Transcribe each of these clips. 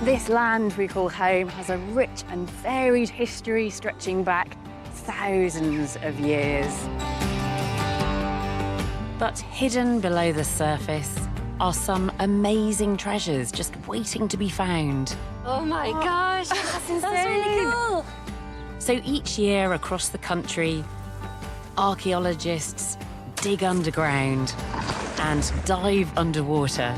This land we call home has a rich and varied history stretching back thousands of years. But hidden below the surface are some amazing treasures just waiting to be found. Oh my gosh, that's really cool. So each year across the country, archaeologists dig underground and dive underwater,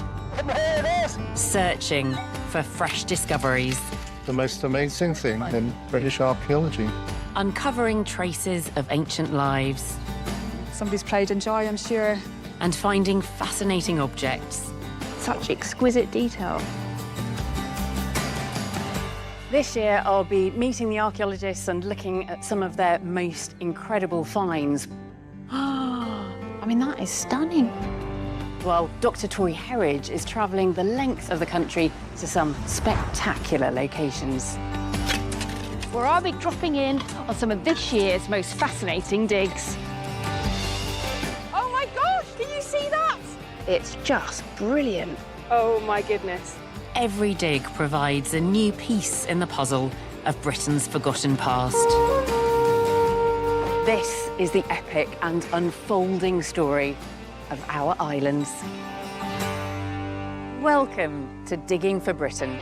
searching for fresh discoveries. The most amazing thing in British archaeology. Uncovering traces of ancient lives. Somebody's pride and joy, I'm sure. And finding fascinating objects. Such exquisite detail. This year, I'll be meeting the archaeologists and looking at some of their most incredible finds. I mean, that is stunning. While Dr. Tori Herridge is travelling the length of the country to some spectacular locations. Where I'll be dropping in on some of this year's most fascinating digs. Oh my gosh, can you see that? It's just brilliant. Oh my goodness. Every dig provides a new piece in the puzzle of Britain's forgotten past. This is the epic and unfolding story of our islands. Welcome to Digging for Britain.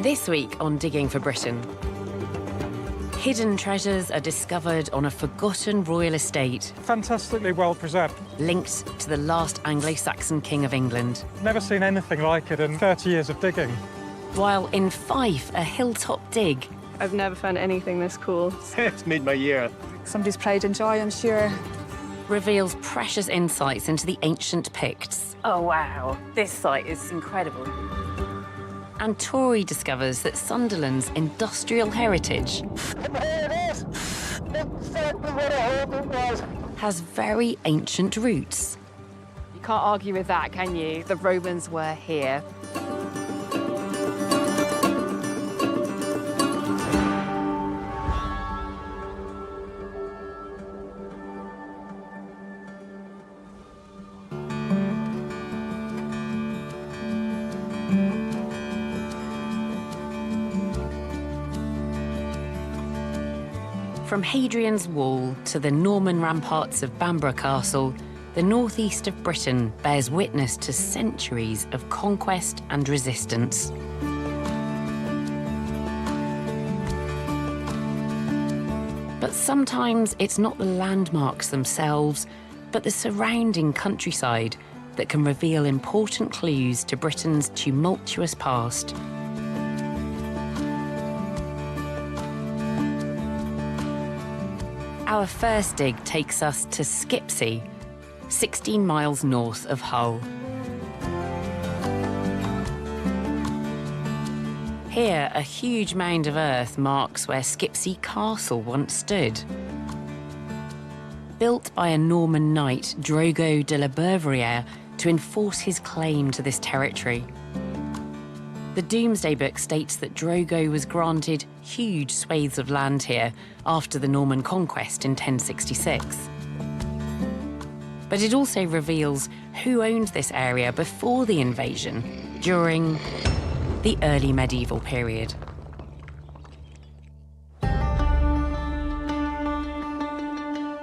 This week on Digging for Britain, hidden treasures are discovered on a forgotten royal estate. Fantastically well preserved. Linked to the last Anglo-Saxon king of England. Never seen anything like it in 30 years of digging. While in Fife, a hilltop dig I've never found anything this cool. It's made my year. Somebody's pride and joy, I'm sure. reveals precious insights into the ancient Picts. Oh, wow. This site is incredible. And Tori discovers that Sunderland's industrial heritage has very ancient roots. You can't argue with that, can you? The Romans were here. From Hadrian's Wall to the Norman ramparts of Bamborough Castle, the northeast of Britain bears witness to centuries of conquest and resistance. But sometimes it's not the landmarks themselves, but the surrounding countryside that can reveal important clues to Britain's tumultuous past. Our first dig takes us to Skipsea, 16 miles north of Hull. Here, a huge mound of earth marks where Skipsea Castle once stood. Built by a Norman knight, Drogo de la Berverière, to enforce his claim to this territory. The Domesday Book states that Drogo was granted huge swathes of land here after the Norman conquest in 1066. But it also reveals who owned this area before the invasion, during the early medieval period.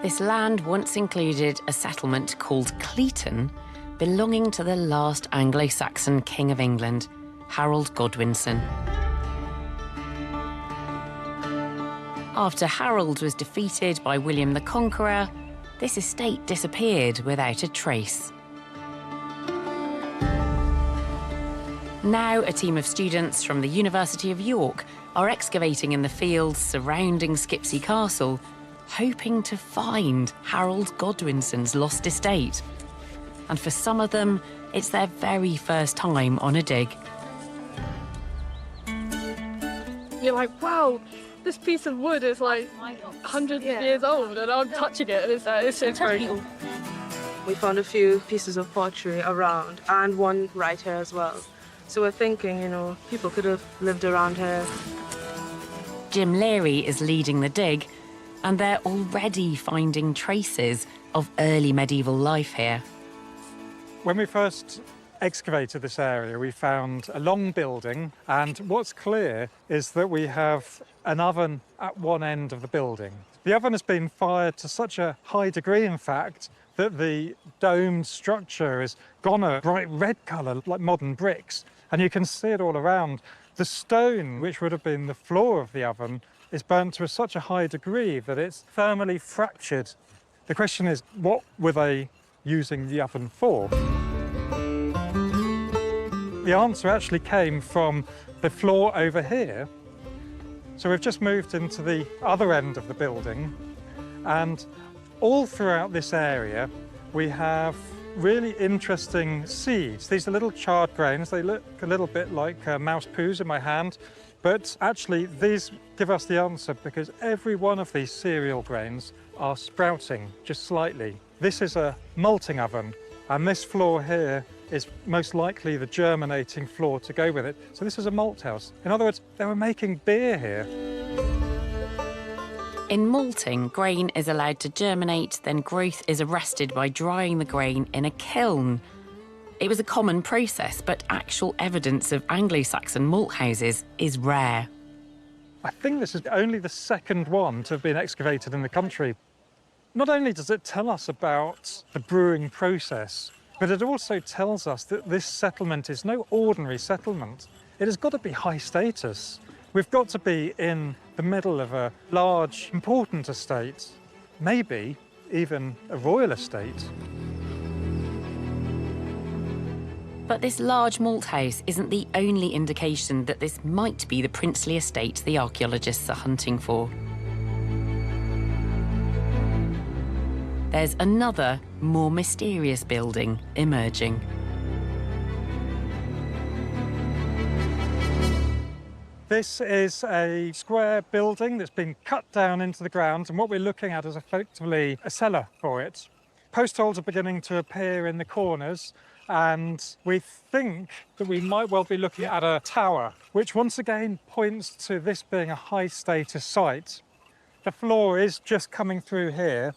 This land once included a settlement called Cleaton, belonging to the last Anglo-Saxon king of England, Harold Godwinson. After Harold was defeated by William the Conqueror, this estate disappeared without a trace. Now, a team of students from the University of York are excavating in the fields surrounding Skipsea Castle, hoping to find Harold Godwinson's lost estate. And for some of them, it's their very first time on a dig. You're like, wow, this piece of wood is like hundreds of years old, and I'm touching it, and it's very cool. We found a few pieces of pottery around, and one right here as well. So we're thinking, you know, people could have lived around here. Jim Leary is leading the dig, and they're already finding traces of early medieval life here. When we first excavated this area, we found a long building, and what's clear is that we have an oven at one end of the building. The oven has been fired to such a high degree, in fact, that the domed structure has gone a bright red colour, like modern bricks, and you can see it all around. The stone, which would have been the floor of the oven, is burnt to such a high degree that it's thermally fractured. The question is, what were they using the oven for? The answer actually came from the floor over here. So we've just moved into the other end of the building, and all throughout this area we have really interesting seeds. These are little charred grains. They look a little bit like mouse poos in my hand, but actually these give us the answer because every one of these cereal grains are sprouting just slightly. This is a malting oven, and this floor here is most likely the germinating floor to go with it. So this is a malt house. In other words, they were making beer here. In malting, grain is allowed to germinate, then growth is arrested by drying the grain in a kiln. It was a common process, but actual evidence of Anglo-Saxon malt houses is rare. I think this is only the second one to have been excavated in the country. Not only does it tell us about the brewing process, but it also tells us that this settlement is no ordinary settlement. It has got to be high status. We've got to be in the middle of a large, important estate, maybe even a royal estate. But this large malt house isn't the only indication that this might be the princely estate the archaeologists are hunting for. There's another, more mysterious building emerging. This is a square building that's been cut down into the ground, and what we're looking at is effectively a cellar for it. Post holes are beginning to appear in the corners, and we think that we might well be looking at a tower, which once again points to this being a high status site. The floor is just coming through here.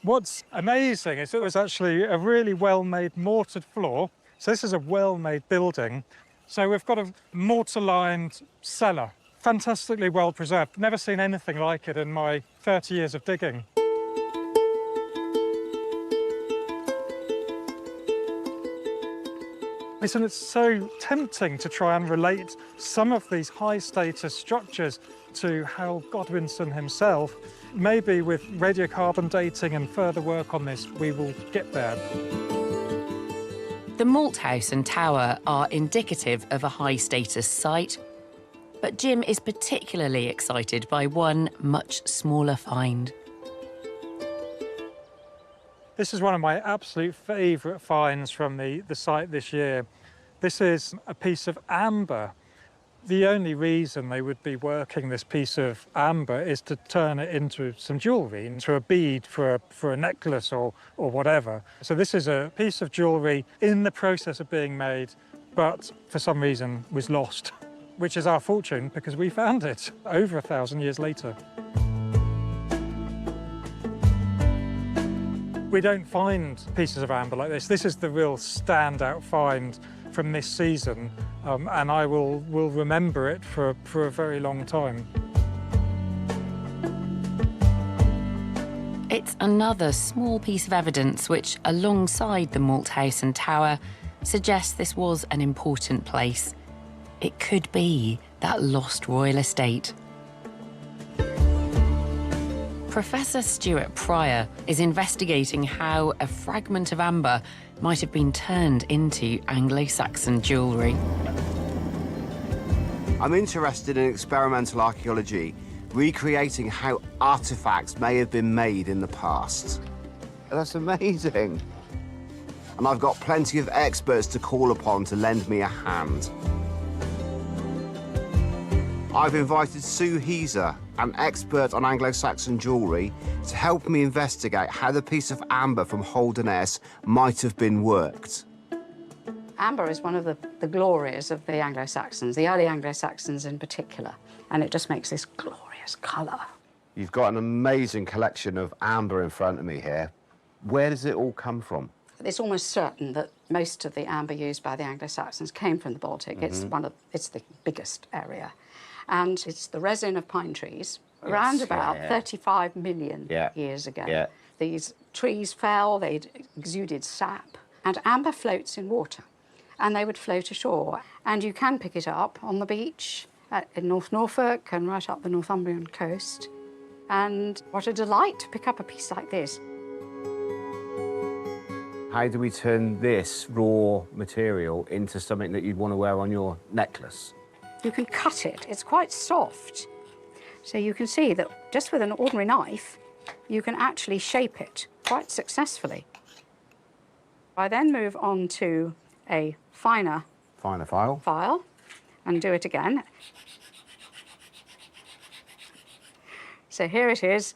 What's amazing is it was actually a really well-made mortared floor. So this is a well-made building. So we've got a mortar-lined cellar, fantastically well preserved. Never seen anything like it in my 30 years of digging. Listen, it's so tempting to try and relate some of these high-status structures to Harold Godwinson himself. Maybe with radiocarbon dating and further work on this, we will get there. The malt house and tower are indicative of a high-status site, but Jim is particularly excited by one much smaller find. This is one of my absolute favourite finds from the site this year. This is a piece of amber. The only reason they would be working this piece of amber is to turn it into some jewellery, into a bead for a necklace or whatever. So this is a piece of jewellery in the process of being made, but for some reason was lost, which is our fortune because we found it over 1,000 years later. We don't find pieces of amber like this. This is the real standout find from this season, and I will remember it for a very long time. It's another small piece of evidence which, alongside the malt house and tower, suggests this was an important place. It could be that lost royal estate. Professor Stuart Pryor is investigating how a fragment of amber might have been turned into Anglo-Saxon jewellery. I'm interested in experimental archaeology, recreating how artefacts may have been made in the past. That's amazing. And I've got plenty of experts to call upon to lend me a hand. I've invited Sue Heeser, an expert on Anglo-Saxon jewellery, to help me investigate how the piece of amber from Holderness might have been worked. Amber is one of the glories of the Anglo-Saxons, the early Anglo-Saxons in particular, and it just makes this glorious colour. You've got an amazing collection of amber in front of me here. Where does it all come from? It's almost certain that most of the amber used by the Anglo-Saxons came from the Baltic. It's the biggest area. And it's the resin of pine trees, around about 35 million years ago. These trees fell, they exuded sap, and amber floats in water, and they would float ashore. And you can pick it up on the beach in North Norfolk and right up the Northumbrian coast. And what a delight to pick up a piece like this. How do we turn this raw material into something that you'd want to wear on your necklace? You can cut it. It's quite soft. So you can see that just with an ordinary knife, you can actually shape it quite successfully. I then move on to a finer file and do it again. So here it is,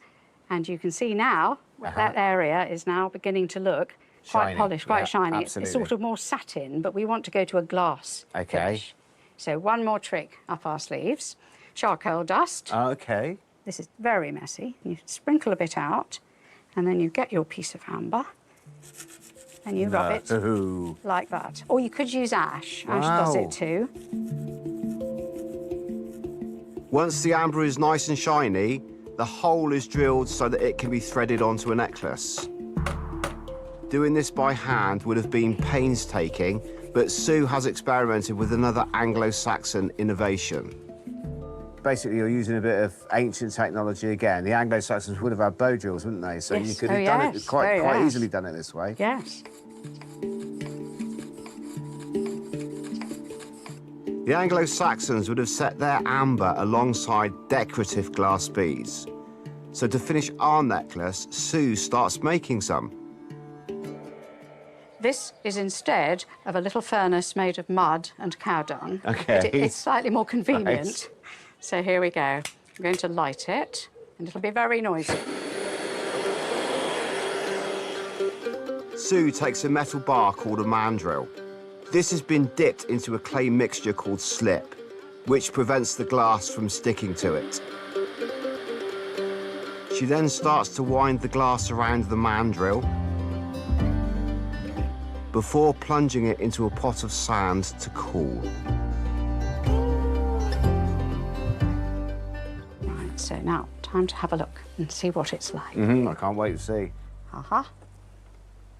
and you can see now that area is now beginning to look quite polished, quite shiny. It's sort of more satin, but we want to go to a glass finish. So one more trick up our sleeves. Charcoal dust. Okay. This is very messy. You sprinkle a bit out, and then you get your piece of amber, and you rub it like that. Or you could use ash. Ash does it too. Once the amber is nice and shiny, the hole is drilled so that it can be threaded onto a necklace. Doing this by hand would have been painstaking, but Sue has experimented with another Anglo-Saxon innovation. Basically, you're using a bit of ancient technology again. The Anglo-Saxons would have had bow drills, wouldn't they? So you could have done it quite easily done it this way. Yes. The Anglo-Saxons would have set their amber alongside decorative glass beads. So to finish our necklace, Sue starts making some. This is instead of a little furnace made of mud and cow dung. Okay. It's slightly more convenient. Right. So here we go. I'm going to light it, and it'll be very noisy. Sue takes a metal bar called a mandrel. This has been dipped into a clay mixture called slip, which prevents the glass from sticking to it. She then starts to wind the glass around the mandrel before plunging it into a pot of sand to cool. Right, so now, time to have a look and see what it's like. I can't wait to see. And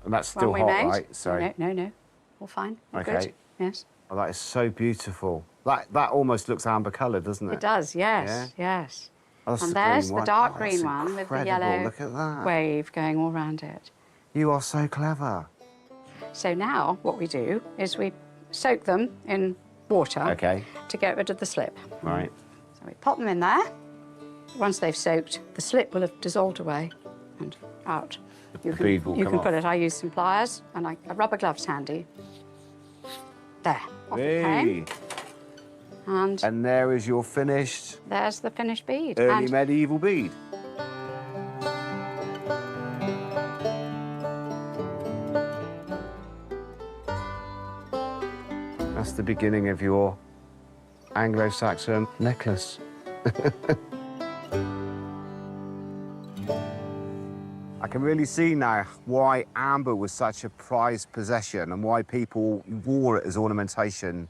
that's still hot, right? Sorry. No. All fine. Okay. Good. Yes. Oh, that is so beautiful. That almost looks amber-coloured, doesn't it? It does, yes, yes. Oh, and there's the dark green that's one with the incredible. yellow Look at that. wave going all around it. You are so clever. So now what we do is we soak them in water to get rid of the slip. Right. So we pop them in there. Once they've soaked, the slip will have dissolved away and out. You can put it. I use some pliers and a rubber glove's handy. There. Off it came. And there is your finished... There's the finished bead. Early medieval bead. That's the beginning of your Anglo-Saxon necklace. I can really see now why amber was such a prized possession and why people wore it as ornamentation.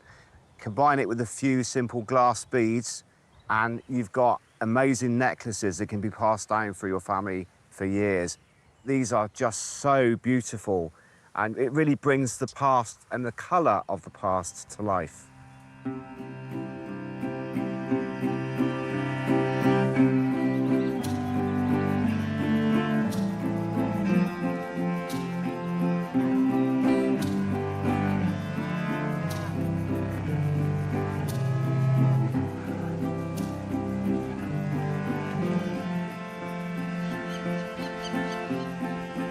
Combine it with a few simple glass beads and you've got amazing necklaces that can be passed down through your family for years. These are just so beautiful and it really brings the past and the colour of the past to life.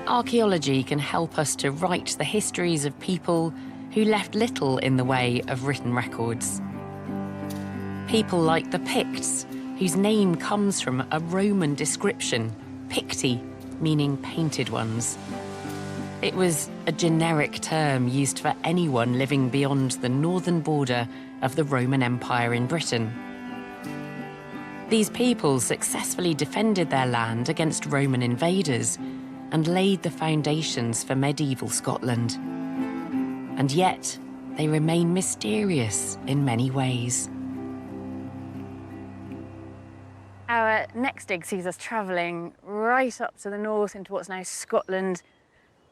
Archaeology can help us to write the histories of people who left little in the way of written records. People like the Picts, whose name comes from a Roman description, Picti, meaning painted ones. It was a generic term used for anyone living beyond the northern border of the Roman Empire in Britain. These peoples successfully defended their land against Roman invaders and laid the foundations for medieval Scotland. And yet, they remain mysterious in many ways. Our next dig sees us travelling right up to the north into what's now Scotland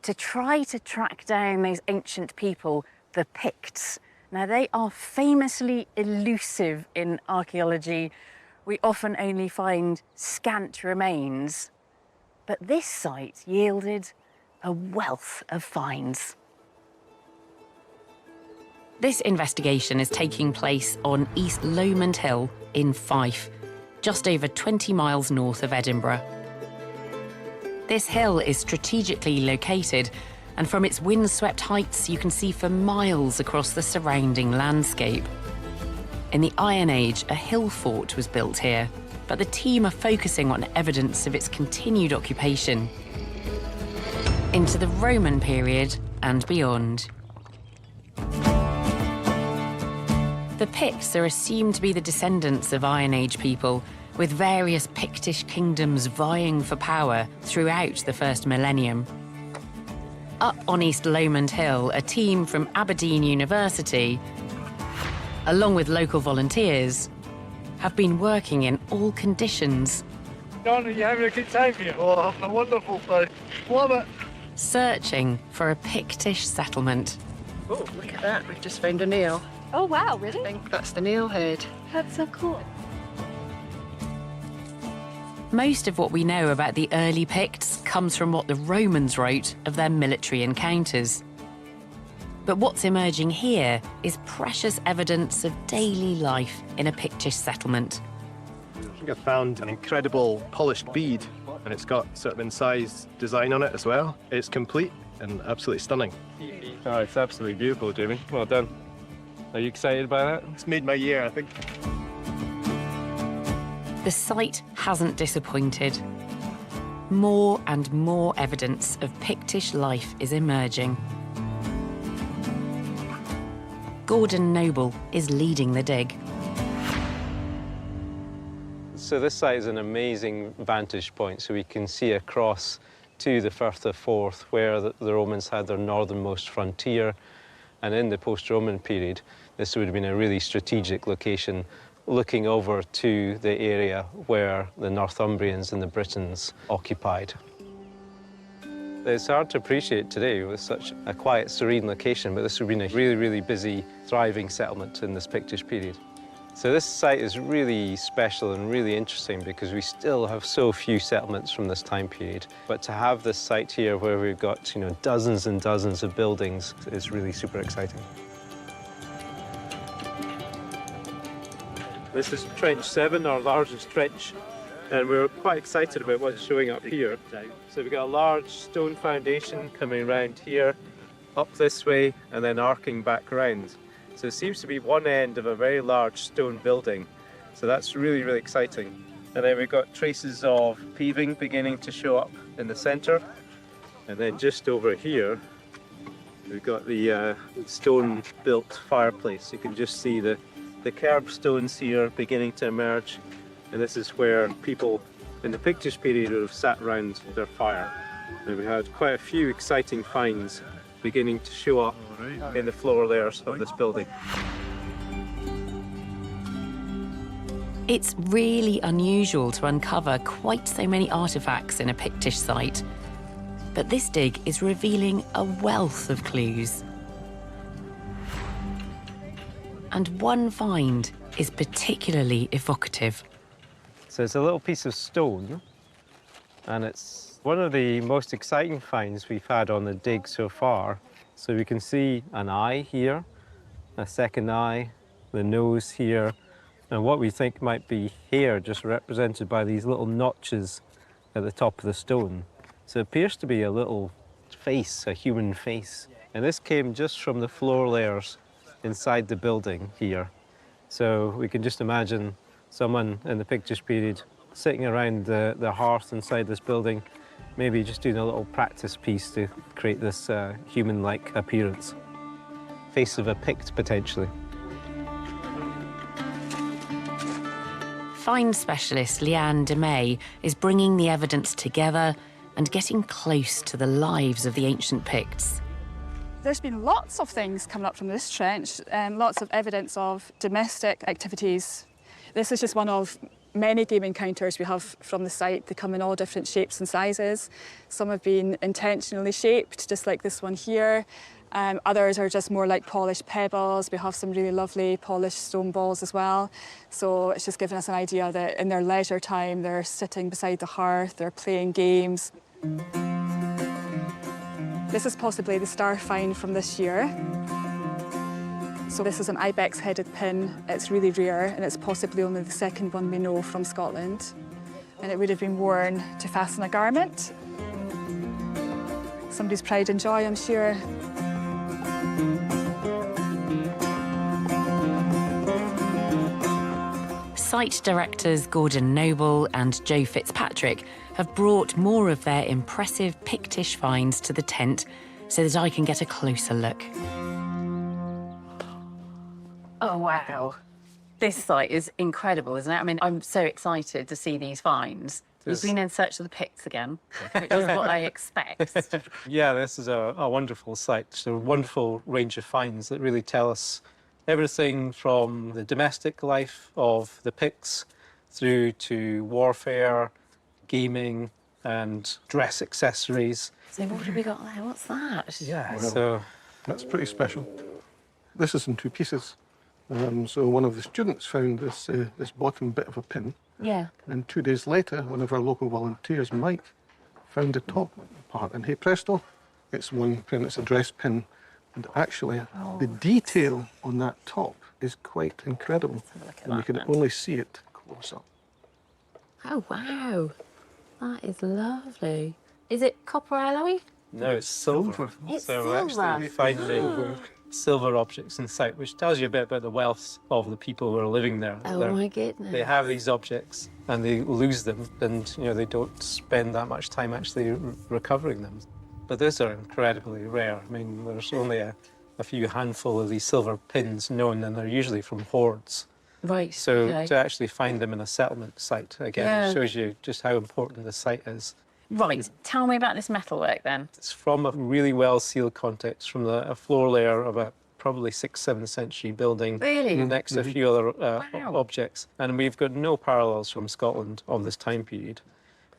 to try to track down those ancient people, the Picts. Now, they are famously elusive in archaeology. We often only find scant remains. But this site yielded a wealth of finds. This investigation is taking place on East Lomond Hill in Fife, just over 20 miles north of Edinburgh. This hill is strategically located, and from its windswept heights you can see for miles across the surrounding landscape. In the Iron Age, a hill fort was built here, but the team are focusing on evidence of its continued occupation into the Roman period and beyond. The Picts are assumed to be the descendants of Iron Age people, with various Pictish kingdoms vying for power throughout the first millennium. Up on East Lomond Hill, a team from Aberdeen University, along with local volunteers, have been working in all conditions. John, are you having a good time here? Oh, having a wonderful time. Love it. Searching for a Pictish settlement. Oh, look at that. We've just found a nail. Oh, wow, really? I think that's the nail head. That's so cool. Most of what we know about the early Picts comes from what the Romans wrote of their military encounters. But what's emerging here is precious evidence of daily life in a Pictish settlement. I think I found an incredible polished bead, and it's got sort of incised design on it as well. It's complete and absolutely stunning. Oh, it's absolutely beautiful, Jamie. Well done. Are you excited by that? It's made my year, I think. The site hasn't disappointed. More and more evidence of Pictish life is emerging. Gordon Noble is leading the dig. So this site is an amazing vantage point, so we can see across to the Firth of Forth, where the Romans had their northernmost frontier. And in the post-Roman period, this would have been a really strategic location, looking over to the area where the Northumbrians and the Britons occupied. It's hard to appreciate today with such a quiet, serene location, but this would have been a really, really busy, thriving settlement in this Pictish period. So this site is really special and really interesting because we still have so few settlements from this time period. But to have this site here where we've got, dozens and dozens of buildings is really super exciting. This is Trench 7, our largest trench, and we're quite excited about what's showing up here. So we've got a large stone foundation coming around here, up this way, and then arcing back around. So it seems to be one end of a very large stone building. So that's really, really exciting. And then we've got traces of paving beginning to show up in the centre. And then just over here, we've got the stone-built fireplace. You can just see the curbstones here beginning to emerge. And this is where people in the Pictish period would have sat around their fire. And we had quite a few exciting finds beginning to show up in the floor layers of this building. It's really unusual to uncover quite so many artefacts in a Pictish site, but this dig is revealing a wealth of clues. And one find is particularly evocative. So it's a little piece of stone, and it's one of the most exciting finds we've had on the dig so far. So we can see an eye here, a second eye, the nose here, and what we think might be hair just represented by these little notches at the top of the stone. So it appears to be a little face, a human face. And this came just from the floor layers inside the building here. So we can just imagine someone in the Pictish period sitting around the hearth inside this building, maybe just doing a little practice piece to create this human-like appearance. Face of a Pict, potentially. find specialist Leanne DeMay is bringing the evidence together and getting close to the lives of the ancient Picts. There's been lots of things coming up from this trench, lots of evidence of domestic activities. This is just one of many game encounters we have from the site. They come in all different shapes and sizes. Some have been intentionally shaped, just like this one here. Others are just more like polished pebbles. We have some really lovely polished stone balls as well. So it's just giving us an idea that in their leisure time, they're sitting beside the hearth, they're playing games. This is possibly the star find from this year. So this is an ibex-headed pin. It's really rare, and it's possibly only the second one we know from Scotland. And it would have been worn to fasten a garment. Somebody's pride and joy, I'm sure. Site directors Gordon Noble and Joe Fitzpatrick have brought more of their impressive Pictish finds to the tent so that I can get a closer look. Oh, wow. This site is incredible, isn't it? I mean, I'm so excited to see these finds. You've been in search of the Picts again, which is what I expect. Yeah, this is a wonderful site. It's a wonderful range of finds that really tell us everything from the domestic life of the Picts through to warfare, gaming, and dress accessories. So what have we got there? What's that? Yeah, Well, so That's pretty special. This is in two pieces. So one of the students found this bottom bit of a pin. Yeah. And 2 days later, one of our local volunteers, Mike, found the top part. And hey presto, it's one pin, it's a dress pin. And actually, the detail on that top is quite incredible. And you can only see it close up. Oh, wow. That is lovely. Is it copper alloy? no, it's silver. It's So we're silver. actually finding silver objects in sight, which tells you a bit about the wealth of the people who are living there. Oh, my goodness. They have these objects and they lose them, and they don't spend that much time actually recovering them. But those are incredibly rare. I mean, there's only a few handful of these silver pins known, and they're usually from hoards. Right. So okay. to actually find them in a settlement site, again, shows you just how important the site is. Right. Tell me about this metalwork then. It's from a really well-sealed context from a floor layer of a probably 6th, 7th century building. Really? Next to a few other objects. And we've got no parallels from Scotland of this time period.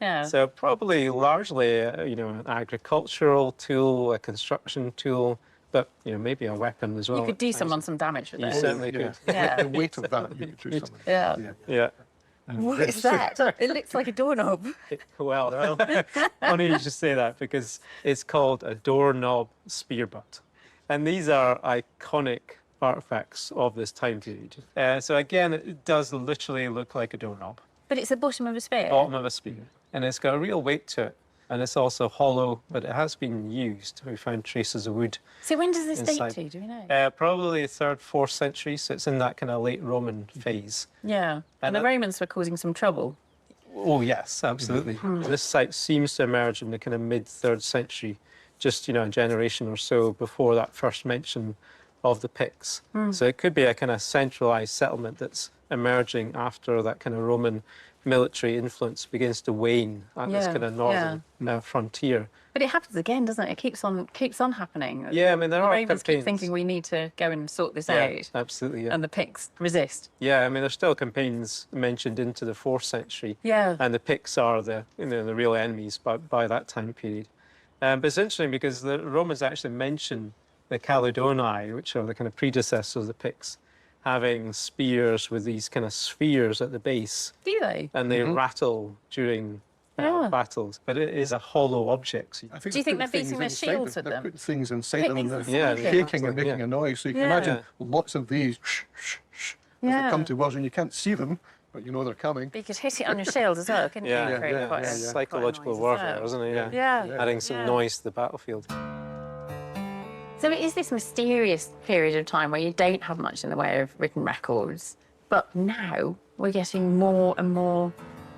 Yeah. So probably largely, an agricultural tool, a construction tool, but, maybe a weapon as well. You could do some damage with You it. certainly could. Yeah. The weight of that, you could do something. Yeah. Yeah. What is that? It looks like a doorknob. Well, funny you should say that, because it's called a doorknob spear butt. And these are iconic artifacts of this time period. So again, it does literally look like a doorknob. But it's the bottom of a spear. Bottom of a spear. And it's got a real weight to it. And it's also hollow, but it has been used. We found traces of wood. So when does this inside. date to, do we know? Probably 3rd, 4th century, so it's in that kind of late Roman phase. Yeah. And the Romans were causing some trouble. Oh, yes, absolutely. This site seems to emerge in the kind of mid-3rd century, just, a generation or so before that first mention of the Picts. So it could be a kind of centralised settlement that's emerging after that kind of Roman military influence begins to wane at this kind of northern frontier. But it happens again, doesn't it? It keeps on happening. Yeah, I mean, there the are Romans keep campaigns. thinking we need to go and sort this Yeah, out. absolutely, yeah. And the Picts resist. Yeah, I mean, there's still campaigns mentioned into the 4th century. Yeah. And the Picts are the real enemies by that time period. But it's interesting because the Romans actually mention the Caledonii, which are the kind of predecessors of the Picts, having spears with these kind of spheres at the base. Do they? And they rattle during battles. But it is a hollow object. Do you think they're beating their shields with They're them? putting things inside them and they're Yeah, shaking and making a noise. So you can imagine lots of these as they come towards, and you can't see them, but you know they're coming. But you could hit it on your shield as well, couldn't you? Create quite a- Psychological quite a noise as warfare, well. isn't it? Yeah. Adding some noise to the battlefield. So it is this mysterious period of time where you don't have much in the way of written records, but now we're getting more and more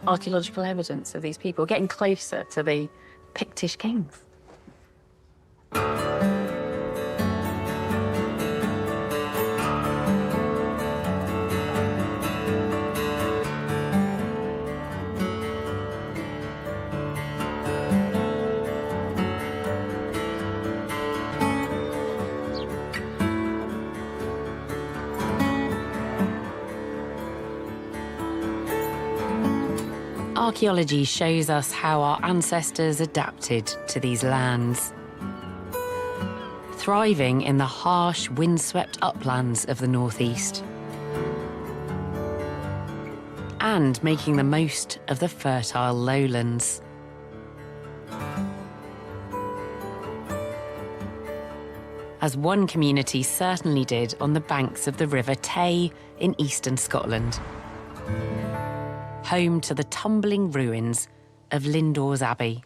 archaeological evidence of these people, getting closer to the Pictish kings. Archaeology shows us how our ancestors adapted to these lands, thriving in the harsh, windswept uplands of the northeast, and making the most of the fertile lowlands. As one community certainly did on the banks of the River Tay in eastern Scotland, home to the tumbling ruins of Lindores Abbey.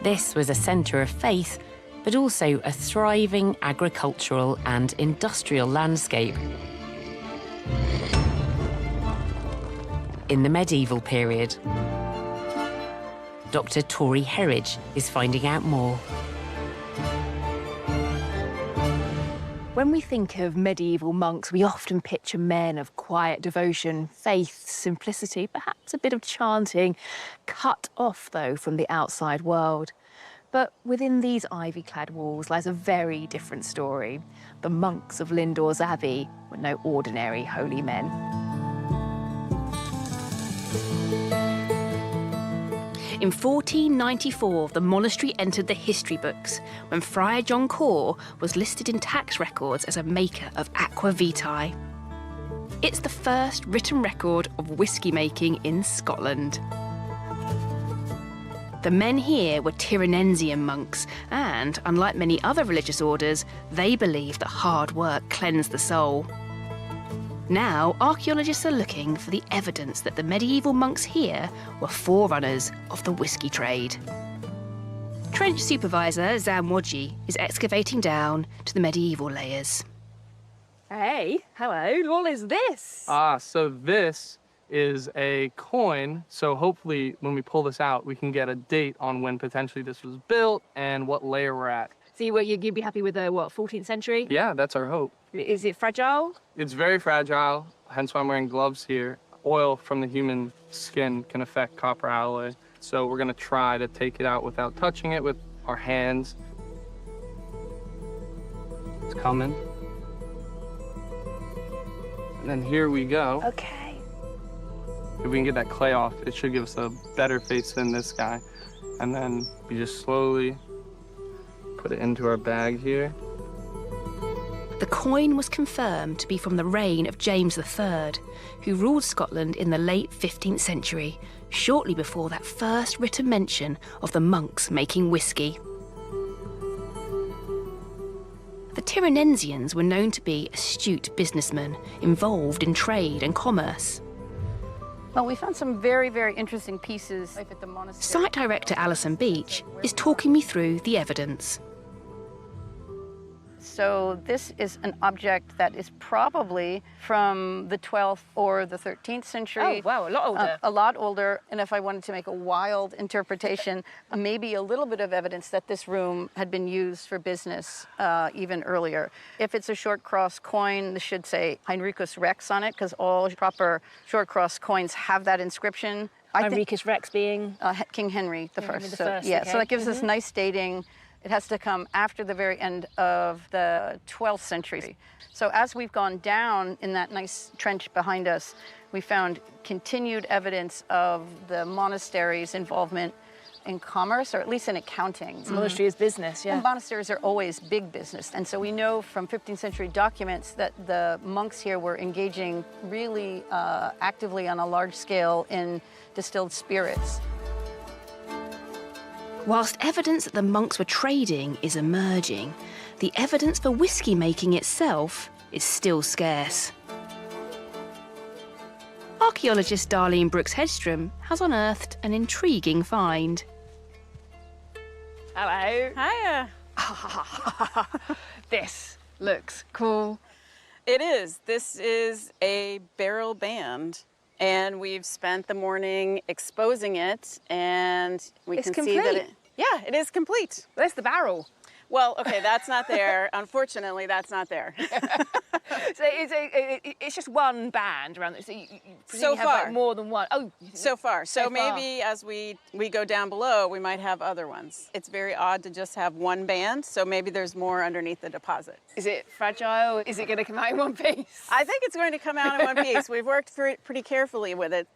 This was a centre of faith, but also a thriving agricultural and industrial landscape. In the medieval period, Dr. Tori Herridge is finding out more. When we think of medieval monks, we often picture men of quiet devotion, faith, simplicity, perhaps a bit of chanting, cut off, though, from the outside world. But within these ivy-clad walls lies a very different story. The monks of Lindores Abbey were no ordinary holy men. In 1494, the monastery entered the history books when Friar John Core was listed in tax records as a maker of aqua vitae. It's the first written record of whisky making in Scotland. The men here were Tyrrhensian monks, and unlike many other religious orders, they believed that hard work cleansed the soul. Now, archaeologists are looking for the evidence that the medieval monks here were forerunners of the whisky trade. Trench supervisor Zam Wadji is excavating down to the medieval layers. Hey, hello, what is this? So this is a coin, so hopefully when we pull this out, we can get a date on when potentially this was built and what layer we're at. So you'd be happy with the, 14th century? Yeah, that's our hope. Is it fragile? It's very fragile, hence why I'm wearing gloves here. Oil from the human skin can affect copper alloy, so we're gonna try to take it out without touching it with our hands. It's coming. And then here we go. Okay. If we can get that clay off, it should give us a better face than this guy. And then we just slowly put it into our bag here. The coin was confirmed to be from the reign of James III, who ruled Scotland in the late 15th century, shortly before that first written mention of the monks making whisky. The Tyrrhensians were known to be astute businessmen involved in trade and commerce. Well, we found some very, very interesting pieces at the monastery. Site director Alison Beach is talking me through the evidence. So this is an object that is probably from the 12th or the 13th century. Oh, wow, a lot older. A lot older. And if I wanted to make a wild interpretation, maybe a little bit of evidence that this room had been used for business even earlier. If it's a short cross coin, this should say Heinricus Rex on it, because all proper short cross coins have that inscription. Heinricus Rex being? King Henry the First. So, okay. so that gives us nice dating. It has to come after the very end of the 12th century. So as we've gone down in that nice trench behind us, we found continued evidence of the monastery's involvement in commerce, or at least in accounting. Monastery is business, yeah. And monasteries are always big business. And so we know from 15th century documents that the monks here were engaging really actively on a large scale in distilled spirits. Whilst evidence that the monks were trading is emerging, the evidence for whisky making itself is still scarce. Archaeologist Darlene Brooks-Hedstrom has unearthed an intriguing find. Hello. Hiya. This looks cool. It is. This is a barrel band. And we've spent the morning exposing it, and we can see that it is complete. Where's the barrel? Well, okay, that's not there. Unfortunately, that's not there. So it's just one band around there. So you So have far. like more than one. Oh, So far. So far. maybe as we go down below, we might have other ones. It's very odd to just have one band, so maybe there's more underneath the deposit. Is it fragile? Is it going to come out in one piece? I think it's going to come out in one piece. We've worked pretty carefully with it.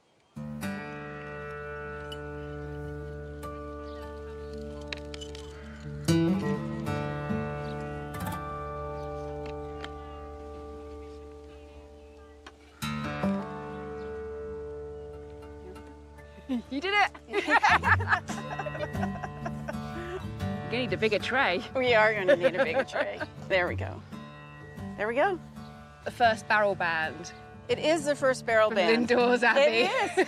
You did it! You're going to need a bigger tray. We are going to need a bigger tray. There we go. There we go. The first barrel band. It is the first barrel From band. Lindores Abbey. It is.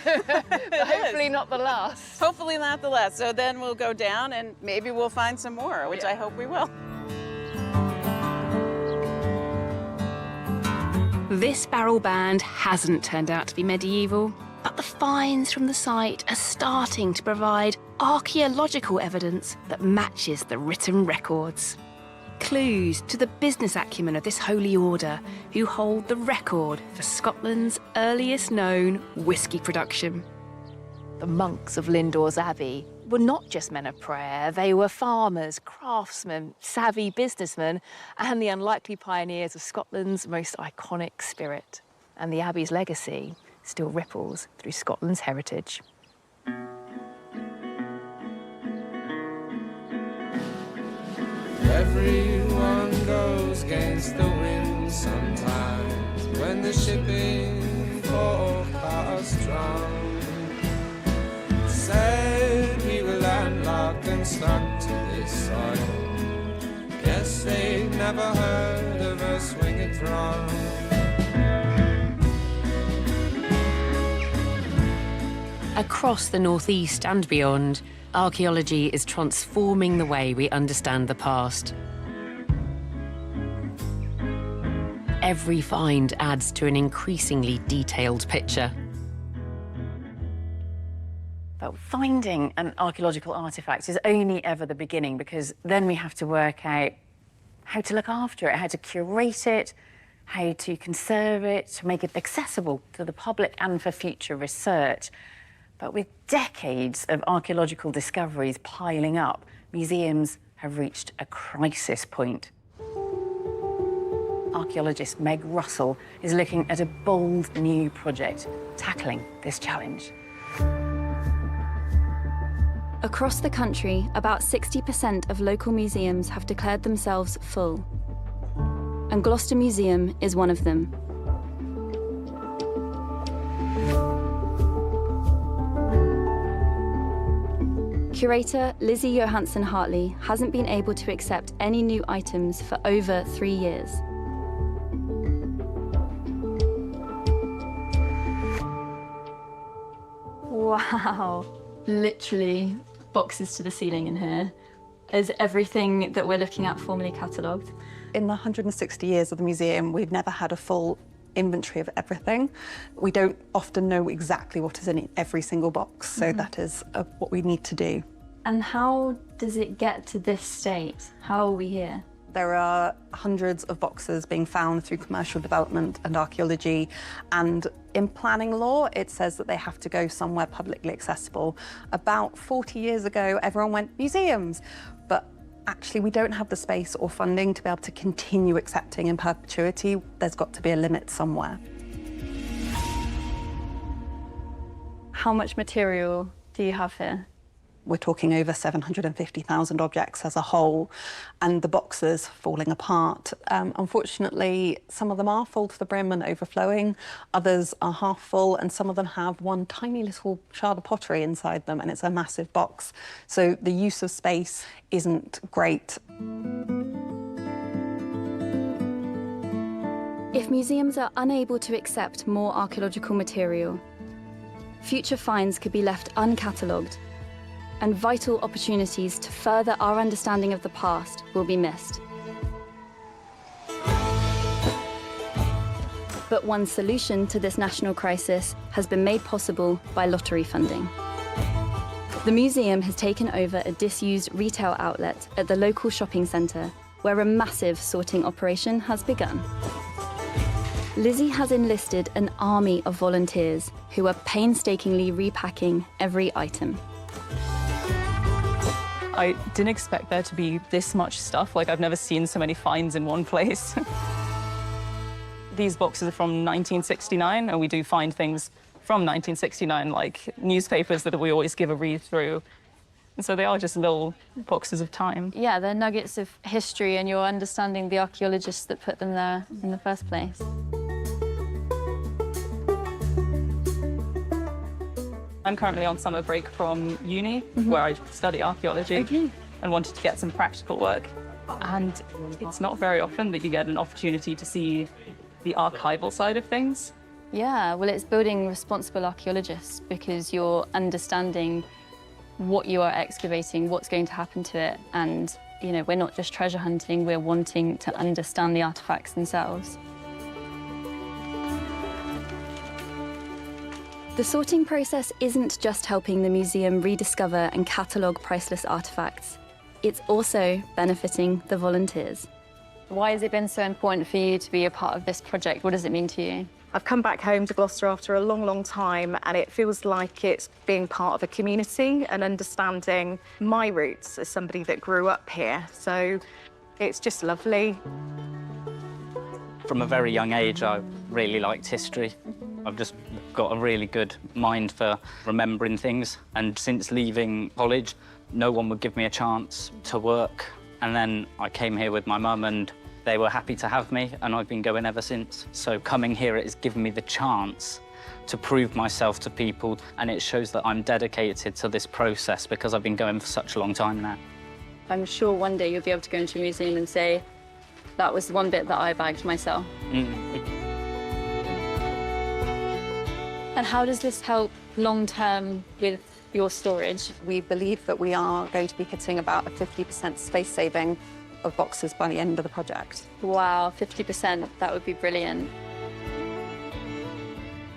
But hopefully not the last. Hopefully not the last. So then we'll go down and maybe we'll find some more, which I hope we will. This barrel band hasn't turned out to be medieval, but the finds from the site are starting to provide archaeological evidence that matches the written records. Clues to the business acumen of this holy order, who hold the record for Scotland's earliest known whisky production. The monks of Lindores Abbey were not just men of prayer, they were farmers, craftsmen, savvy businessmen, and the unlikely pioneers of Scotland's most iconic spirit. And the Abbey's legacy still ripples through Scotland's heritage. Everyone goes against the wind sometimes when the shipping forecast strong. Said we were landlocked and stuck to this soil. Guess they'd never heard of a swinging throng. Across the northeast and beyond, archaeology is transforming the way we understand the past. Every find adds to an increasingly detailed picture. But finding an archaeological artefact is only ever the beginning, because then we have to work out how to look after it, how to curate it, how to conserve it, to make it accessible to the public and for future research. But with decades of archaeological discoveries piling up, museums have reached a crisis point. Archaeologist Meg Russell is looking at a bold new project tackling this challenge. Across the country, about 60% of local museums have declared themselves full. And Gloucester Museum is one of them. Curator Lizzie Johansson-Hartley hasn't been able to accept any new items for over 3 years. Wow, literally boxes to the ceiling in here. Is everything that we're looking at formally catalogued? In the 160 years of the museum, we've never had a full inventory of everything. We don't often know exactly what is in every single box, so that is what we need to do. And how does it get to this state? How are we here? There are hundreds of boxes being found through commercial development and archaeology, and in planning law it says that they have to go somewhere publicly accessible. About 40 years ago everyone went museums, but actually we don't have the space or funding to be able to continue accepting in perpetuity. There's got to be a limit somewhere. How much material do you have here? We're talking over 750,000 objects as a whole, and the boxes falling apart. Unfortunately, some of them are full to the brim and overflowing, others are half full, and some of them have one tiny little shard of pottery inside them, and it's a massive box. So the use of space isn't great. If museums are unable to accept more archaeological material, future finds could be left uncatalogued, and vital opportunities to further our understanding of the past will be missed. But one solution to this national crisis has been made possible by lottery funding. The museum has taken over a disused retail outlet at the local shopping centre, where a massive sorting operation has begun. Lizzie has enlisted an army of volunteers who are painstakingly repacking every item. I didn't expect there to be this much stuff. Like, I've never seen so many finds in one place. These boxes are from 1969, and we do find things from 1969, like newspapers that we always give a read through. And so they are just little boxes of time. Yeah, they're nuggets of history, and you're understanding the archaeologists that put them there in the first place. I'm currently on summer break from uni, where I study archaeology, and wanted to get some practical work. And it's not very often that you get an opportunity to see the archival side of things. Yeah, well, it's building responsible archaeologists, because you're understanding what you are excavating, what's going to happen to it. And, you know, we're not just treasure hunting, we're wanting to understand the artifacts themselves. The sorting process isn't just helping the museum rediscover and catalogue priceless artefacts. It's also benefiting the volunteers. Why has it been so important for you to be a part of this project? What does it mean to you? I've come back home to Gloucester after a long, long time, and it feels like it's being part of a community and understanding my roots as somebody that grew up here. So it's just lovely. From a very young age, I really liked history. I've just got a really good mind for remembering things. And since leaving college, no one would give me a chance to work. And then I came here with my mum, and they were happy to have me, and I've been going ever since. So coming here, it has given me the chance to prove myself to people, and it shows that I'm dedicated to this process because I've been going for such a long time now. I'm sure one day you'll be able to go into a museum and say, that was the one bit that I bagged myself. And how does this help long-term with your storage? We believe that we are going to be hitting about a 50% space saving of boxes by the end of the project. Wow, 50%, that would be brilliant.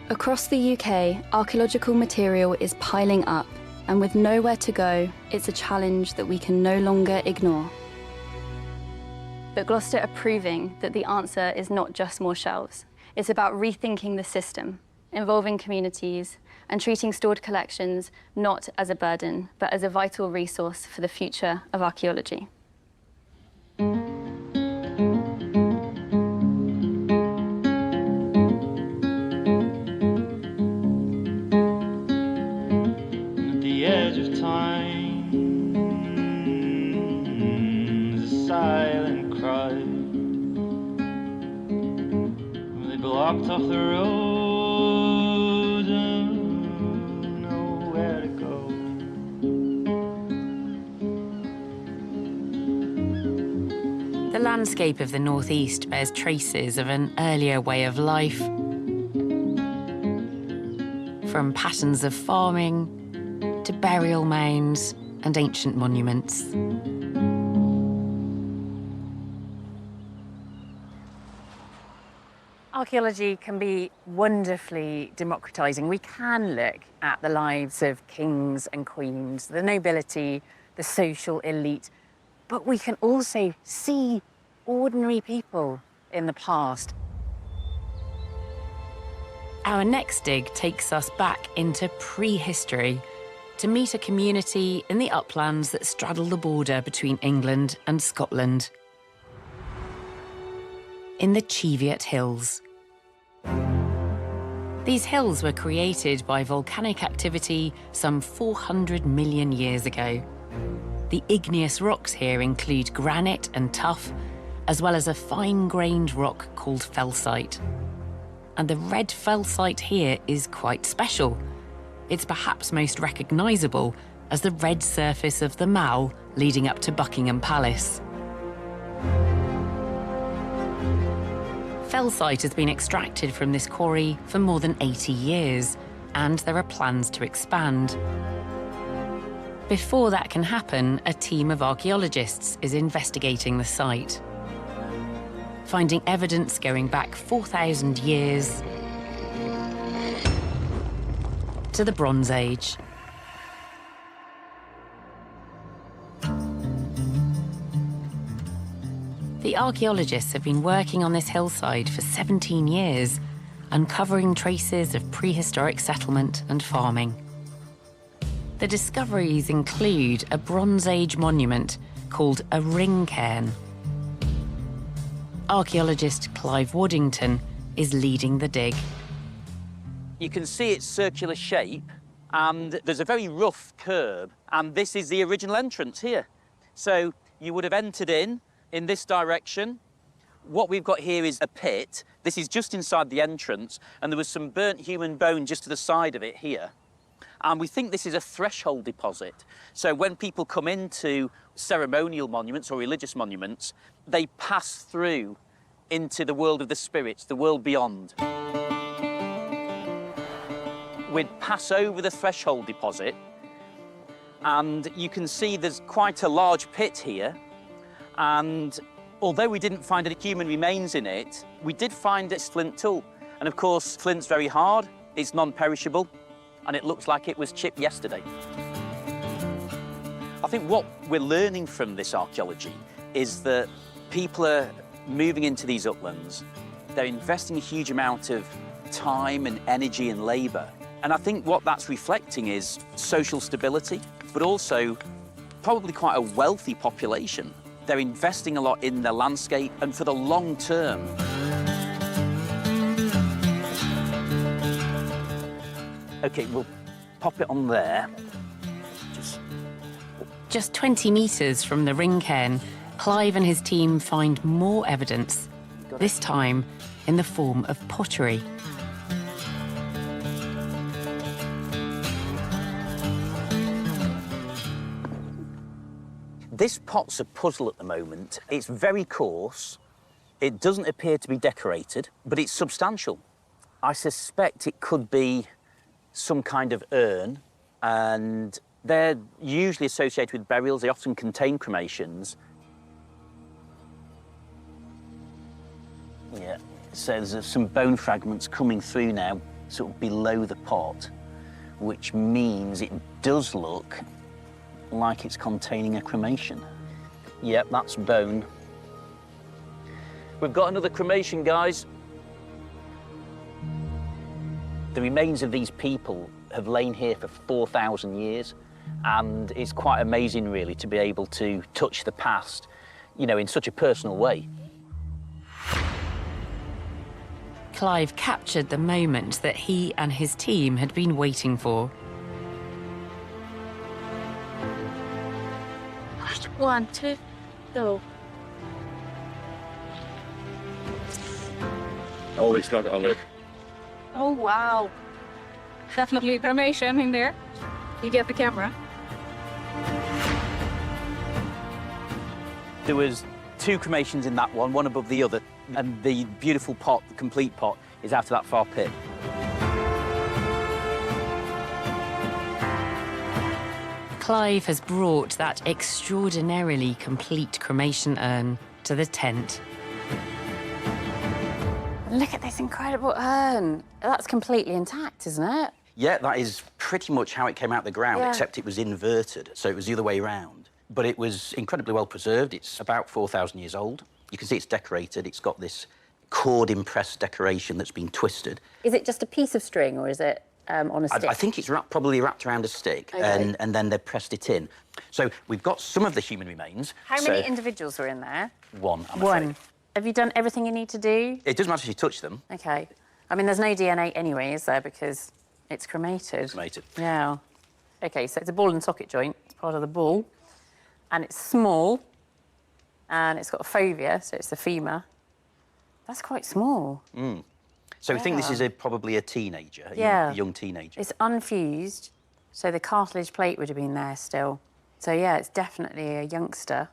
Across the UK, archaeological material is piling up, and with nowhere to go, it's a challenge that we can no longer ignore. But Gloucester are proving that the answer is not just more shelves. It's about rethinking the system, involving communities, and treating stored collections not as a burden, but as a vital resource for the future of archaeology. At the edge of time, there's a silent cry. They blocked off the road and nowhere to go. The landscape of the northeast bears traces of an earlier way of life, from patterns of farming to burial mounds and ancient monuments. Archaeology can be wonderfully democratising. We can look at the lives of kings and queens, the nobility, the social elite, but we can also see ordinary people in the past. Our next dig takes us back into prehistory to meet a community in the uplands that straddle the border between England and Scotland. In the Cheviot Hills. These hills were created by volcanic activity some 400 million years ago. The igneous rocks here include granite and tuff, as well as a fine-grained rock called felsite. And the red felsite here is quite special. It's perhaps most recognisable as the red surface of the Mall leading up to Buckingham Palace. Felsite has been extracted from this quarry for more than 80 years, and there are plans to expand. Before that can happen, a team of archaeologists is investigating the site, finding evidence going back 4,000 years to the Bronze Age. The archaeologists have been working on this hillside for 17 years, uncovering traces of prehistoric settlement and farming. The discoveries include a Bronze Age monument called a ring cairn. Archaeologist Clive Waddington is leading the dig. You can see its circular shape, and there's a very rough curb, and this is the original entrance here. So you would have entered in this direction. What we've got here is a pit. This is just inside the entrance, and there was some burnt human bone just to the side of it here. And we think this is a threshold deposit. So when people come into ceremonial monuments or religious monuments, they pass through into the world of the spirits, the world beyond. We'd pass over the threshold deposit, and you can see there's quite a large pit here. And although we didn't find any human remains in it, we did find this flint tool. And of course, flint's very hard, it's non-perishable, and it looks like it was chipped yesterday. I think what we're learning from this archaeology is that people are moving into these uplands. They're investing a huge amount of time and energy and labour. And I think what that's reflecting is social stability, but also probably quite a wealthy population. They're investing a lot in the landscape and for the long term. OK, we'll pop it on there. Just 20 metres from the ring cairn, Clive and his team find more evidence, this time in the form of pottery. This pot's a puzzle at the moment. It's very coarse. It doesn't appear to be decorated, but it's substantial. I suspect it could be some kind of urn, and they're usually associated with burials. They often contain cremations. Yeah, so there's some bone fragments coming through now, sort of below the pot, which means it does look like it's containing a cremation. Yep, that's bone. We've got another cremation, guys. The remains of these people have lain here for 4,000 years, and it's quite amazing, really, to be able to touch the past, you know, in such a personal way. Clive captured the moment that he and his team had been waiting for. 1, 2, go. Always got it on it. Oh, wow. Definitely cremation in there. You get the camera. There was 2 cremations in that one above the other, and the beautiful pot, the complete pot, is out of that far pit. Clive has brought that extraordinarily complete cremation urn to the tent. Look at this incredible urn. That's completely intact, isn't it? Yeah, that is pretty much how it came out the ground, Yeah. except it was inverted, so it was the other way around. But it was incredibly well preserved. It's about 4,000 years old. You can see it's decorated. It's got this cord-impressed decoration that's been twisted. Is it just a piece of string, or is it on a stick? I think it's probably wrapped around a stick, Okay. and then they've pressed it in. So we've got some of the human remains. How many individuals were in there? One, I'm One. afraid. Have you done everything you need to do? It doesn't matter if you touch them. Okay. I mean, there's no DNA anyway, is there? Because it's cremated. Cremated. Yeah. Okay, so it's a ball and socket joint. It's part of the ball. And it's small. And it's got a fovea, so it's the femur. That's quite small. Mm. So we think this is probably a teenager, a young teenager. It's unfused, so the cartilage plate would have been there still. So, yeah, it's definitely a youngster.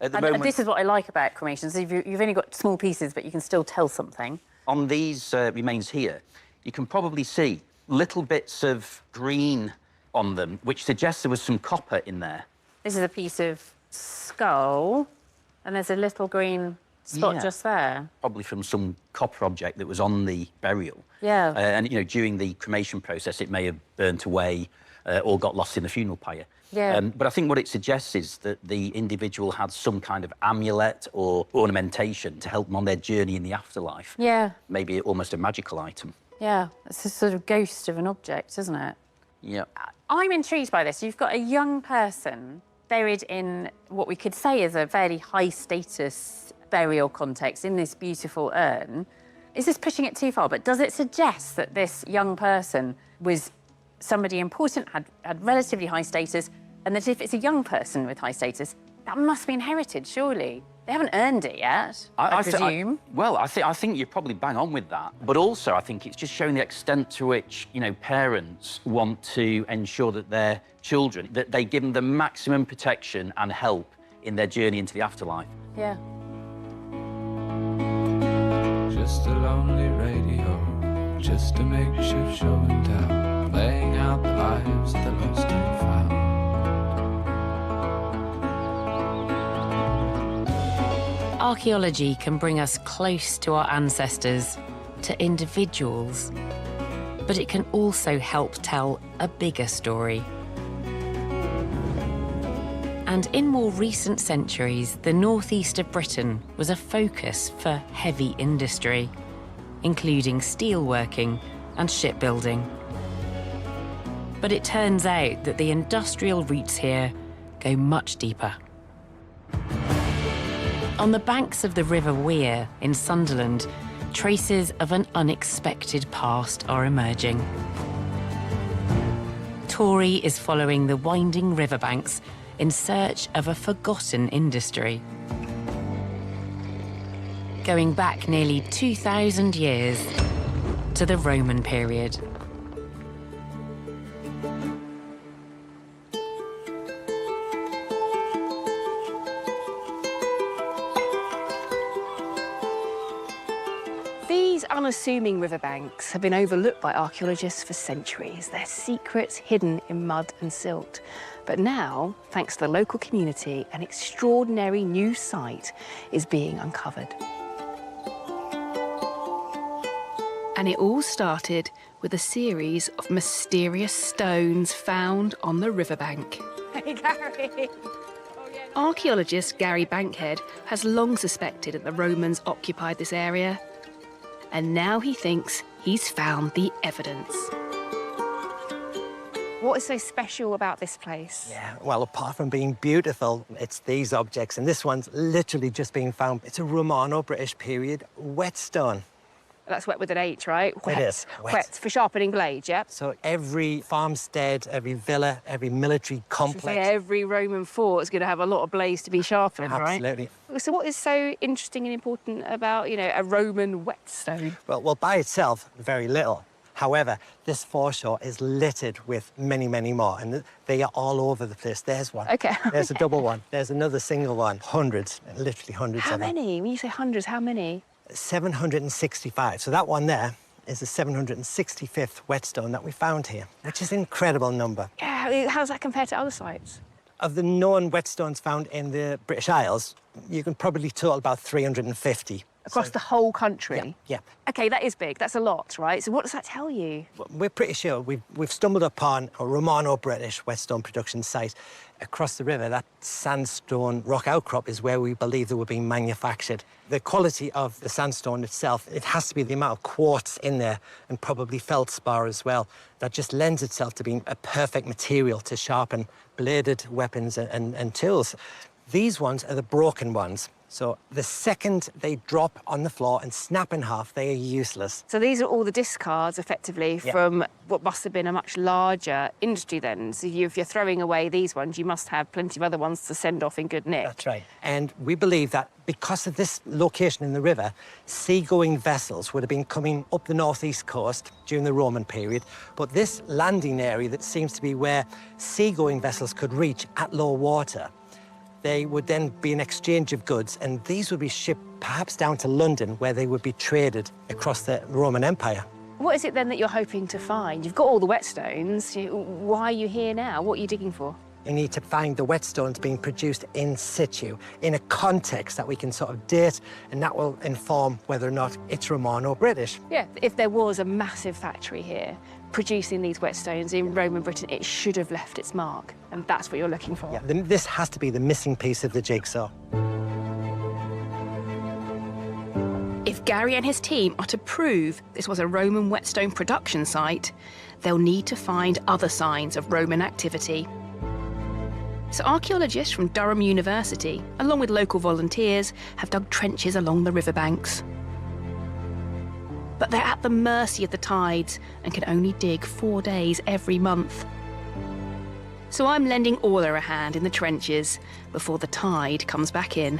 At the And moment, this is what I like about cremations. You've only got small pieces, but you can still tell something. on these remains here, you can probably see little bits of green on them, which suggests there was some copper in there. This is a piece of skull, and there's a little green spot just there. Probably from some copper object that was on the burial. Yeah. And, you know, during the cremation process, it may have burnt away or got lost in the funeral pyre. Yeah. But I think what it suggests is that the individual had some kind of amulet or ornamentation to help them on their journey in the afterlife. Yeah. Maybe almost a magical item. Yeah, it's a sort of ghost of an object, isn't it? Yeah. I'm intrigued by this. You've got a young person buried in what we could say is a fairly high-status burial context in this beautiful urn. Is this pushing it too far? But does it suggest that this young person was somebody important, had relatively high status, and that if it's a young person with high status, that must be inherited, surely? They haven't earned it yet, I presume. I think you're probably bang on with that. But also, I think it's just showing the extent to which, you know, parents want to ensure that their children, that they give them the maximum protection and help in their journey into the afterlife. Yeah. Just a lonely radio, just a makeshift show and tell, playing out the lives of the lost and found. Archaeology can bring us close to our ancestors, to individuals, but it can also help tell a bigger story. And in more recent centuries, the northeast of Britain was a focus for heavy industry, including steelworking and shipbuilding. But it turns out that the industrial roots here go much deeper. On the banks of the River Wear in Sunderland, traces of an unexpected past are emerging. Tori is following the winding riverbanks in search of a forgotten industry. Going back nearly 2,000 years to the Roman period. These unassuming riverbanks have been overlooked by archaeologists for centuries, their secrets hidden in mud and silt. But now, thanks to the local community, an extraordinary new site is being uncovered. And it all started with a series of mysterious stones found on the riverbank. Hey, Gary! Archaeologist Gary Bankhead has long suspected that the Romans occupied this area, and now he thinks he's found the evidence. What is so special about this place? Yeah, well, apart from being beautiful, it's these objects, and this one's literally just being found. It's a Romano-British period whetstone. That's wet with an H, right? It is. Whet for sharpening blades, yeah? So every farmstead, every villa, every military complex... Every Roman fort is going to have a lot of blades to be sharpened, right? Absolutely. So what is so interesting and important about, you know, a Roman whetstone? Well, by itself, very little. However, this foreshore is littered with many, many more, and they are all over the place. There's one. OK. There's a double one. There's another single one. Hundreds, literally hundreds How of them. many? When you say hundreds, how many? 765. So that one there is the 765th whetstone that we found here, which is an incredible number. Yeah, how does that compare to other sites? Of the known whetstones found in the British Isles, you can probably total about 350. Across the whole country? Yeah. OK, that is big. That's a lot, right? So what does that tell you? We're pretty sure we've stumbled upon a Romano-British whetstone production site across the river. That sandstone rock outcrop is where we believe they were being manufactured. The quality of the sandstone itself, it has to be the amount of quartz in there, and probably feldspar as well, that just lends itself to being a perfect material to sharpen bladed weapons and tools. These ones are the broken ones. So the second they drop on the floor and snap in half, they are useless. So these are all the discards, effectively, from what must have been a much larger industry then. So if you're throwing away these ones, you must have plenty of other ones to send off in good nick. That's right. And we believe that because of this location in the river, seagoing vessels would have been coming up the northeast coast during the Roman period. But this landing area that seems to be where seagoing vessels could reach at low water, they would then be an exchange of goods, and these would be shipped perhaps down to London, where they would be traded across the Roman Empire. What is it then that you're hoping to find? You've got all the whetstones. Why are you here now? What are you digging for? You need to find the whetstones being produced in situ, in a context that we can sort of date, and that will inform whether or not it's Romano-British. Yeah, if there was a massive factory here producing these whetstones in Roman Britain, it should have left its mark, and that's what you're looking for. Yeah, this has to be the missing piece of the jigsaw. If Gary and his team are to prove this was a Roman whetstone production site, they'll need to find other signs of Roman activity. So archaeologists from Durham University, along with local volunteers, have dug trenches along the riverbanks. But they're at the mercy of the tides and can only dig 4 days every month. So I'm lending Orla a hand in the trenches before the tide comes back in.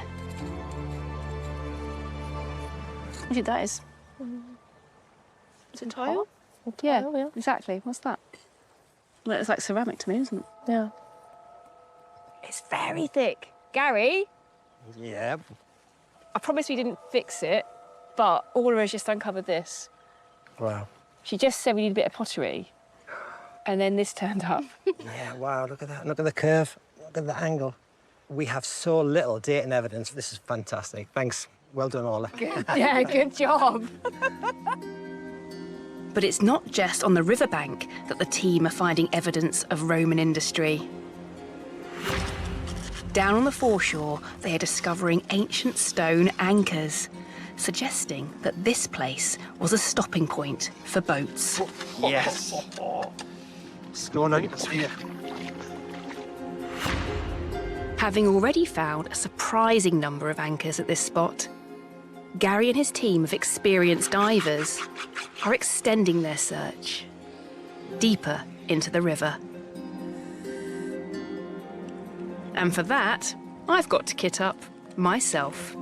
What do you think that is? Is it tile? Yeah, Exactly. What's that? Well, it's like ceramic to me, isn't it? Yeah. It's very thick. Gary? Yeah? I promise we didn't fix it, but Orla has just uncovered this. Wow. She just said we need a bit of pottery, and then this turned up. Yeah, wow, look at that. Look at the curve. Look at the angle. We have so little data and evidence. This is fantastic. Thanks. Well done, Orla. Yeah, good job. But it's not just on the riverbank that the team are finding evidence of Roman industry. Down on the foreshore, they are discovering ancient stone anchors, suggesting that this place was a stopping point for boats. Yes. Stone anchors here. Having already found a surprising number of anchors at this spot, Gary and his team of experienced divers are extending their search deeper into the river. And for that, I've got to kit up myself.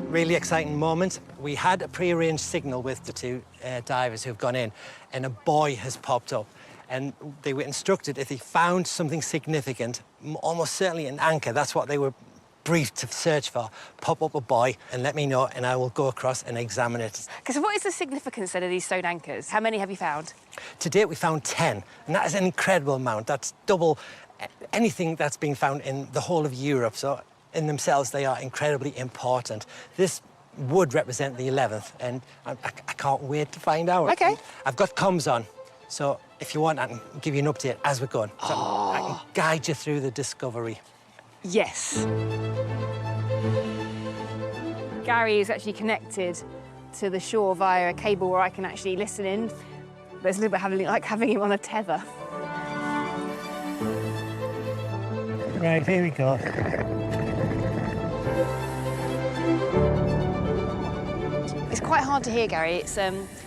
Really exciting moment. We had a pre-arranged signal with the two divers who've gone in, and a buoy has popped up. And they were instructed if they found something significant, almost certainly an anchor, that's what they were briefed to search for, pop up a buoy and let me know, and I will go across and examine it. Because what is the significance then of these stone anchors? How many have you found? To date, we found 10, and that is an incredible amount. That's double anything that's been found in the whole of Europe. So in themselves, they are incredibly important. This would represent the 11th, and I can't wait to find out. OK. I've got comms on, so if you want, I can give you an update as we're going. So I can guide you through the discovery. Yes. Gary is actually connected to the shore via a cable where I can actually listen in. But it's a little bit like having him on a tether. Right, here we go. It's quite hard to hear, Gary. It's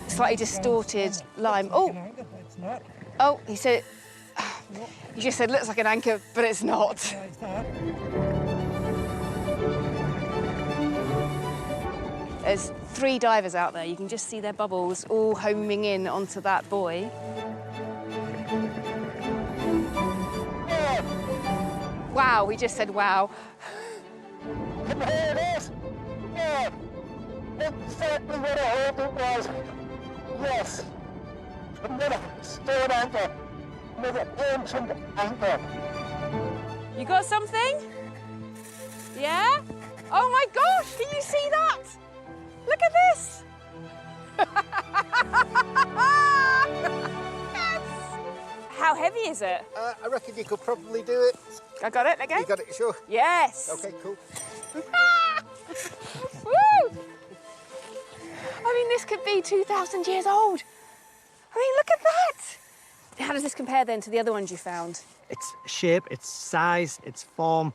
slightly distorted line. Oh, he said... You just said looks like an anchor, but it's not. There's 3 divers out there. You can just see their bubbles all homing in onto that buoy. Wow, he just said wow. Can you hear this? Yeah. Exactly what I hoped it was. Yes. Another stone anchor. Another ancient anchor. You got something? Yeah? Oh my gosh, can you see that? Look at this. Yes. How heavy is it? I reckon you could probably do it. I got it, okay? You got it, sure? Yes. Okay, cool. Woo! I mean, this could be 2,000 years old. I mean, look at that. How does this compare then to the other ones you found? Its shape, its size, its form,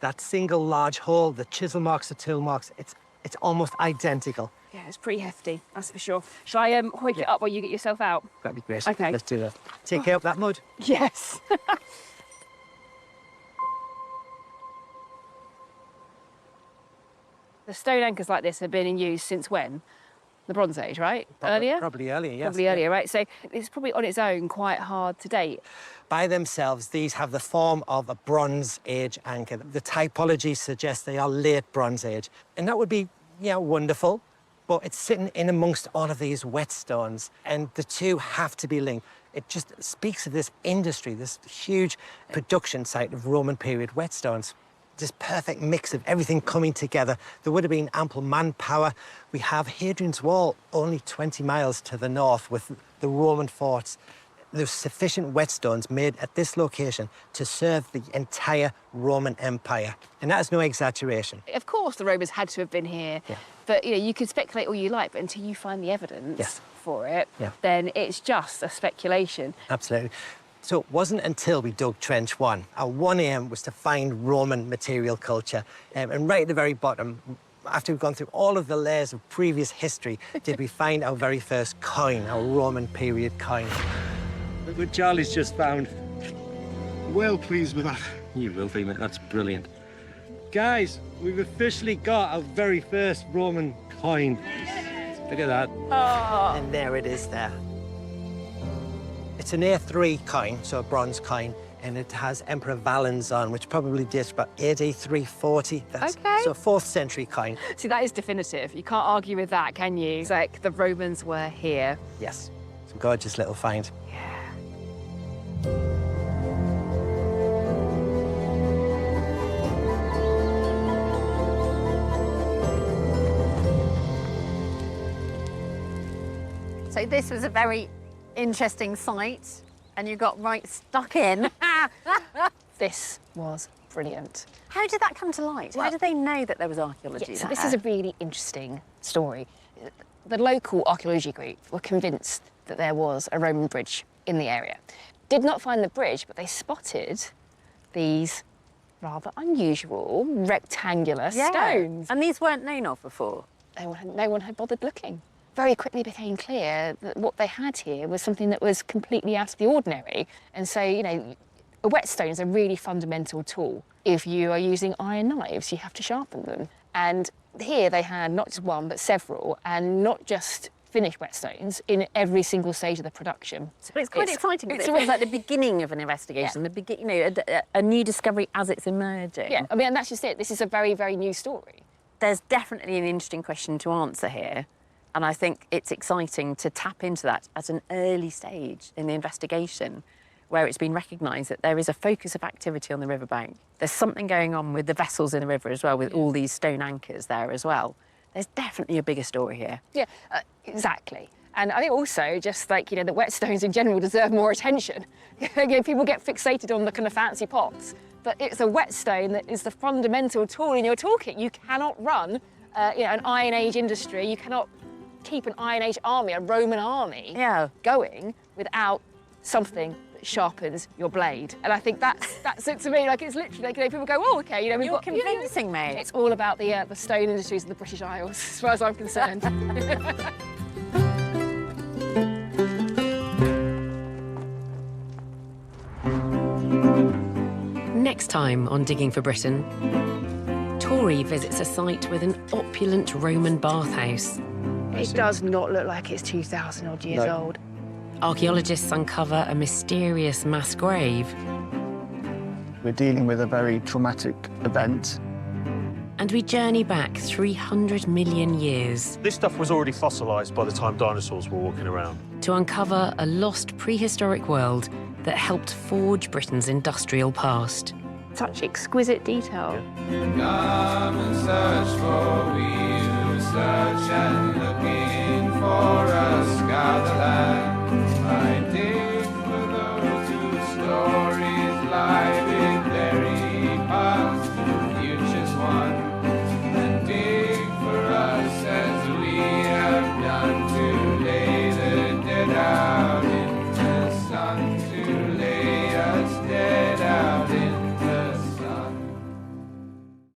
that single large hole, the chisel marks, the tool marks, it's almost identical. Yeah, it's pretty hefty, that's for sure. Shall I hoik it up while you get yourself out? That'd be great. Okay. Let's do that. Take care of that mud. Yes. The stone anchors like this have been in use since when? The Bronze Age, right? Earlier? Probably earlier, yes. Probably earlier, right? So it's probably on its own quite hard to date. By themselves, these have the form of a Bronze Age anchor. The typology suggests they are late Bronze Age. And that would be, yeah, wonderful, but it's sitting in amongst all of these whetstones, and the two have to be linked. It just speaks of this industry, this huge production site of Roman period whetstones. This perfect mix of everything coming together. There would have been ample manpower. We have Hadrian's Wall only 20 miles to the north with the Roman forts. There's sufficient whetstones made at this location to serve the entire Roman Empire. And that is no exaggeration. Of course, the Romans had to have been here, but you can speculate all you like, but until you find the evidence for it, then it's just a speculation. Absolutely. So it wasn't until we dug Trench 1. Our 1 aim was to find Roman material culture. And right at the very bottom, after we've gone through all of the layers of previous history, did we find our very first coin, our Roman period coin. Look what Charlie's just found. Well pleased with that. You will be, mate. That's brilliant. Guys, we've officially got our very first Roman coin. Look at that. Oh. And there it is there. It's an A3 coin, so a bronze coin, and it has Emperor Valens on, which probably dates about AD 340. That's so 4th century coin. See, that is definitive. You can't argue with that, can you? It's like the Romans were here. Yes. It's a gorgeous little find. So this was a very interesting site, and you got right stuck in. This was brilliant. How did that come to light? How did they know that there was archaeology So there? this is a really interesting story. The local archaeology group were convinced that there was a Roman bridge in the area. Did not find the bridge, but they spotted these rather unusual rectangular stones. And these weren't known of before? No one had bothered looking. Very quickly became clear that what they had here was something that was completely out of the ordinary. And so, a whetstone is a really fundamental tool. If you are using iron knives, you have to sharpen them. And here they had not just one, but several, and not just finished whetstones in every single stage of the production. So it's quite exciting, because it feels like the beginning of an investigation, a new discovery as it's emerging. Yeah, I mean, and that's just it. This is a very, very new story. There's definitely an interesting question to answer here, and I think it's exciting to tap into that at an early stage in the investigation, where it's been recognised that there is a focus of activity on the riverbank. There's something going on with the vessels in the river as well, with all these stone anchors there as well. There's definitely a bigger story here. Yeah, exactly. And I think also just like, the whetstones in general deserve more attention. People get fixated on the kind of fancy pots, but it's a whetstone that is the fundamental tool in your toolkit. You cannot run, an Iron Age industry. You cannot keep an Iron Age army, a Roman army, going without something that sharpens your blade. And I think that's it to me. Like, it's literally, people go, oh, okay, You're convincing me. It's all about the stone industries of the British Isles, as far as I'm concerned. Next time on Digging for Britain, Tori visits a site with an opulent Roman bathhouse. It does not look like it's 2,000 odd years old. Archaeologists uncover a mysterious mass grave. We're dealing with a very traumatic event. And we journey back 300 million years. This stuff was already fossilised by the time dinosaurs were walking around. To uncover a lost prehistoric world that helped forge Britain's industrial past. Such exquisite detail. Come and search for we who search and looking for us, scour the land.